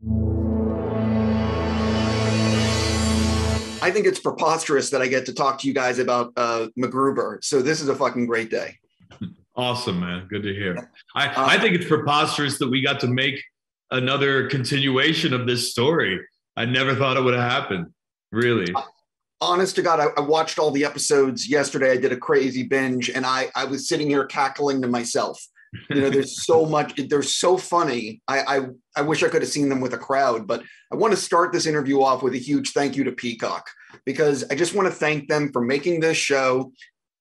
I think it's preposterous that I get to talk to you guys about MacGruber. So this is a fucking great day. Awesome, man. Good to hear. I think it's preposterous that we got to make another continuation of this story. I never thought it would have happened, really. Honest to God, I watched all the episodes yesterday. I did a crazy binge, and I was sitting here cackling to myself. You know, there's so much. They're so funny. I wish I could have seen them with a crowd, but I want to start this interview off with a huge thank you to Peacock, because I just want to thank them for making this show.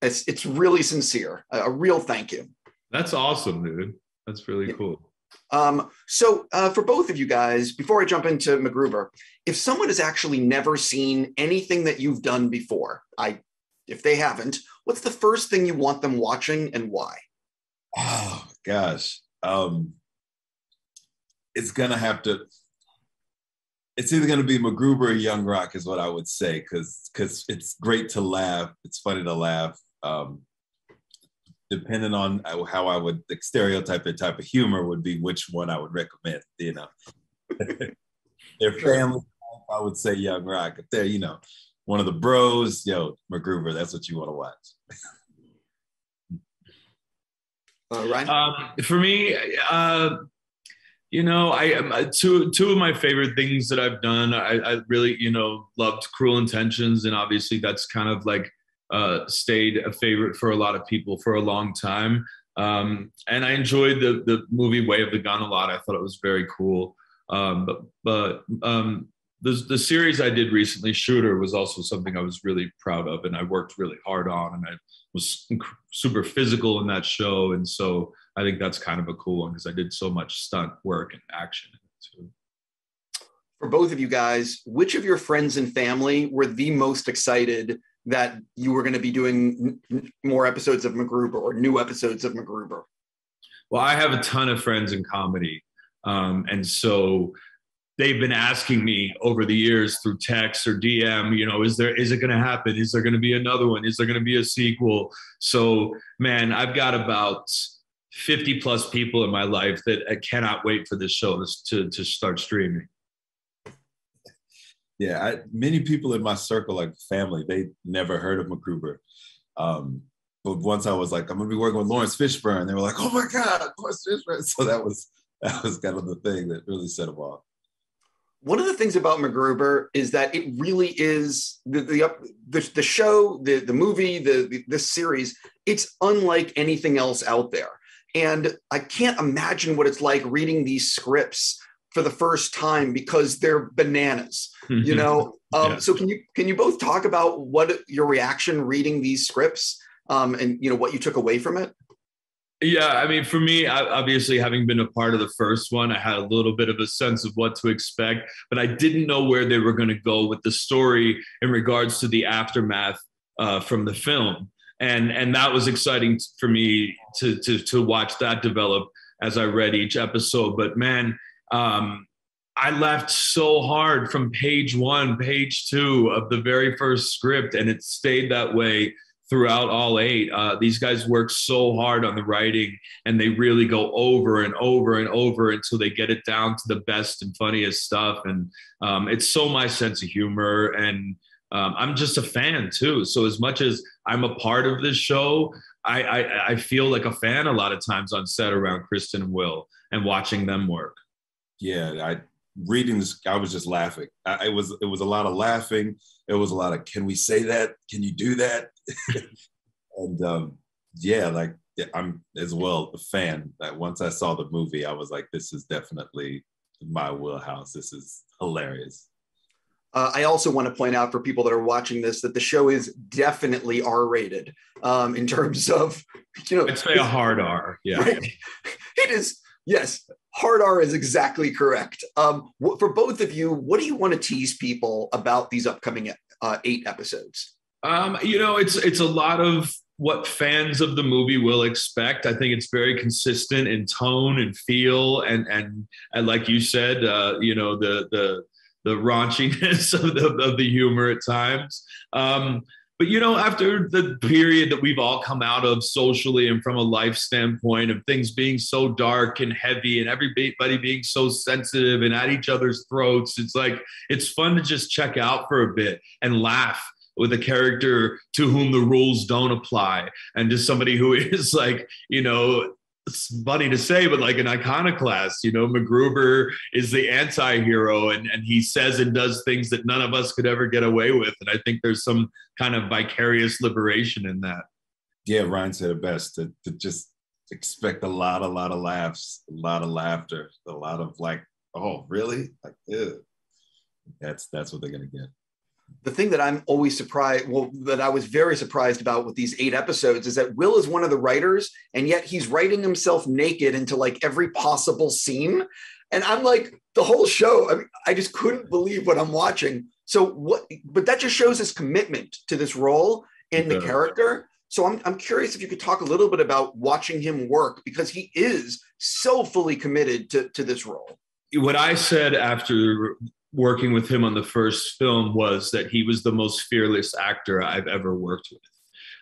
It's really sincere. A real thank you. That's awesome, dude. That's really cool. So for both of you guys, before I jump into MacGruber, if someone has actually never seen anything that you've done before, if they haven't, what's the first thing you want them watching and why? Oh gosh. It's either gonna be MacGruber or Young Rock is what I would say, because it's great to laugh. It's funny to laugh. Depending on how I would stereotype the type of humor would be which one I would recommend, you know. Their family, I would say Young Rock. If they're, you know, one of the bros, MacGruber, that's what you want to watch. Ryan? For me, you know, two of my favorite things that I've done, I really, you know, loved Cruel Intentions, and obviously that's kind of like stayed a favorite for a lot of people for a long time. And I enjoyed the movie Way of the Gun a lot. I thought it was very cool. But the series I did recently, Shooter, was also something I was really proud of, and I worked really hard on, and I was super physical in that show. And so I think that's kind of a cool one because I did so much stunt work and action in it too. For both of you guys, which of your friends and family were the most excited that you were going to be doing more episodes of MacGruber or new episodes of MacGruber? Well, I have a ton of friends in comedy. And so they've been asking me over the years through text or DM, you know, is it going to happen? Is there going to be another one? Is there going to be a sequel? So, man, I've got about 50 plus people in my life that I cannot wait for this show to start streaming. Yeah, many people in my circle, like family, they never heard of MacGruber. But once I was like, I'm gonna be working with Lawrence Fishburne, they were like, oh my God, Lawrence Fishburne. So that was kind of the thing that really set them off. One of the things about MacGruber is that it really is the show, the movie, this series. It's unlike anything else out there, and I can't imagine what it's like reading these scripts for the first time because they're bananas, you know? Yeah. So can you both talk about what your reaction reading these scripts and, you know, what you took away from it? Yeah, I mean, for me, obviously having been a part of the first one, I had a little bit of a sense of what to expect, but I didn't know where they were going to go with the story in regards to the aftermath from the film. And that was exciting for me to watch that develop as I read each episode. But man, I laughed so hard from page 1, page 2 of the very first script, and it stayed that way throughout all 8. These guys work so hard on the writing, and they really go over and over and over until they get it down to the best and funniest stuff. And it's so my sense of humor, and I'm just a fan too. So as much as I'm a part of this show, I feel like a fan a lot of times on set around Kristen and Will and watching them work. Yeah, reading this, I was just laughing. It was a lot of laughing. It was a lot of, can we say that? Can you do that? And I'm as well a fan. That once I saw the movie, I was like, this is definitely my wheelhouse. This is hilarious. I also want to point out for people that are watching this that the show is definitely R-rated in terms of, you know. I'd say a hard R. Yeah, right? It is. Yes, hard R is exactly correct. For both of you, what do you want to tease people about these upcoming 8 episodes? You know, it's a lot of what fans of the movie will expect. I think it's very consistent in tone and feel, and like you said, you know, the raunchiness of the humor at times. But, after the period that we've all come out of socially and from a life standpoint of things being so dark and heavy and everybody being so sensitive and at each other's throats, it's like, it's fun to just check out for a bit and laugh with a character to whom the rules don't apply. And just somebody who is like, it's funny to say, but like an iconoclast, MacGruber is the anti-hero and he says and does things that none of us could ever get away with. And I think there's some kind of vicarious liberation in that. Yeah, Ryan said it best, to just expect a lot of laughs, a lot of laughter, a lot of like, oh, really? Like, ew. That's what they're going to get. The thing that I'm always surprised, that I was very surprised about with these 8 episodes is that Will is one of the writers, and yet he's writing himself naked into like every possible scene. And I'm like, the whole show, I just couldn't believe what I'm watching. But that just shows his commitment to this role and the character. So I'm curious if you could talk a little bit about watching him work, because he is so fully committed to this role. What I said after working with him on the first film was that he was the most fearless actor I've ever worked with.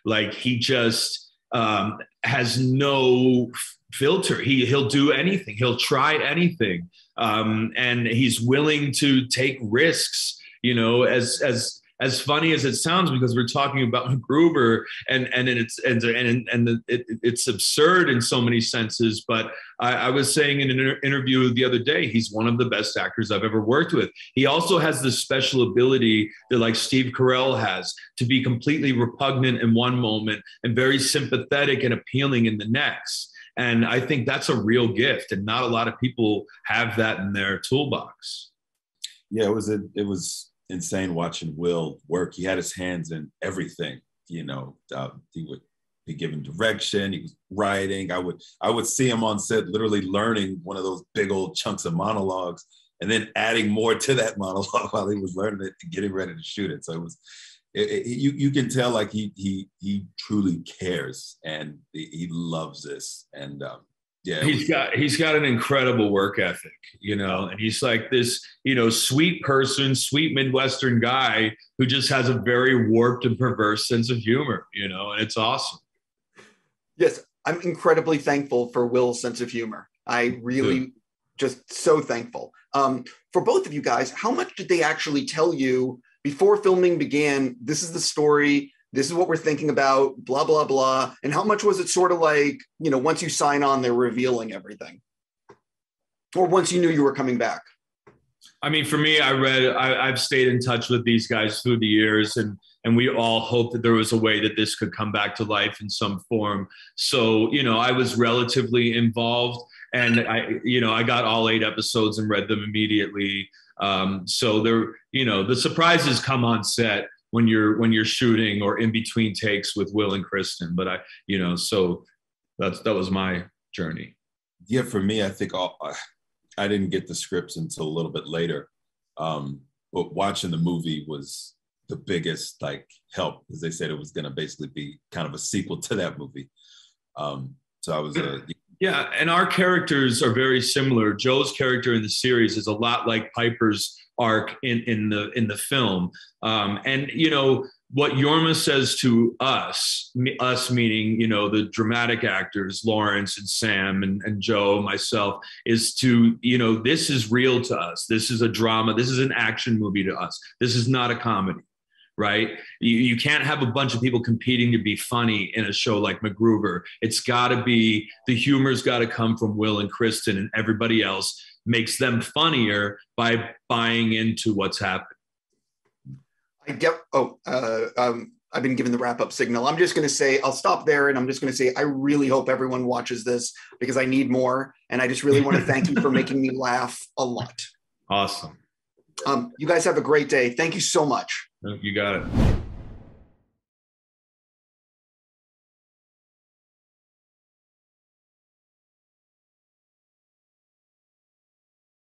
Like, he just has no filter. He'll do anything. He'll try anything. And he's willing to take risks, as funny as it sounds, because we're talking about MacGruber and it's absurd in so many senses. But I was saying in an interview the other day, he's one of the best actors I've ever worked with. He also has this special ability that, like Steve Carell has, to be completely repugnant in one moment and very sympathetic and appealing in the next. And I think that's a real gift, and not a lot of people have that in their toolbox. Yeah, it was insane watching Will work. He had his hands in everything. He would be given direction. He was writing. I would see him on set literally learning one of those big old chunks of monologues and then adding more to that monologue while he was learning it and getting ready to shoot it. So it was, you can tell like he truly cares and he loves this. And yeah, he's got an incredible work ethic, and he's like this, sweet person, sweet Midwestern guy who just has a very warped and perverse sense of humor, and it's awesome. Yes, I'm incredibly thankful for Will's sense of humor. I really just so thankful. For both of you guys, how much did they actually tell you before filming began? This is the story. This is what we're thinking about, blah, blah, blah. And how much was it sort of like, once you sign on, they're revealing everything? Or once you knew you were coming back? I mean, for me, I've stayed in touch with these guys through the years, and we all hoped that there was a way that this could come back to life in some form. So, I was relatively involved, and I got all 8 episodes and read them immediately. So there, the surprises come on set when you're shooting or in between takes with Will and Kristen. But so that was my journey. Yeah, for me, I think I didn't get the scripts until a little bit later. But watching the movie was the biggest help, because they said it was going to basically be kind of a sequel to that movie. So I was yeah, and our characters are very similar. Joe's character in the series is a lot like Piper's arc in the film. And what Jorma says to us meaning, the dramatic actors, Lawrence and Sam and Joe, myself, is to, this is real to us. This is a drama. This is an action movie to us. This is not a comedy, right? You can't have a bunch of people competing to be funny in a show like MacGruber. It's got to be, the humor's got to come from Will and Kristen, and everybody else makes them funnier by buying into what's happening. I've been given the wrap-up signal. I'm just going to say, I'll stop there, and I'm just going to say, I really hope everyone watches this, because I need more. And I just really want to thank you for making me laugh a lot. Awesome. You guys have a great day. Thank you so much. You got it.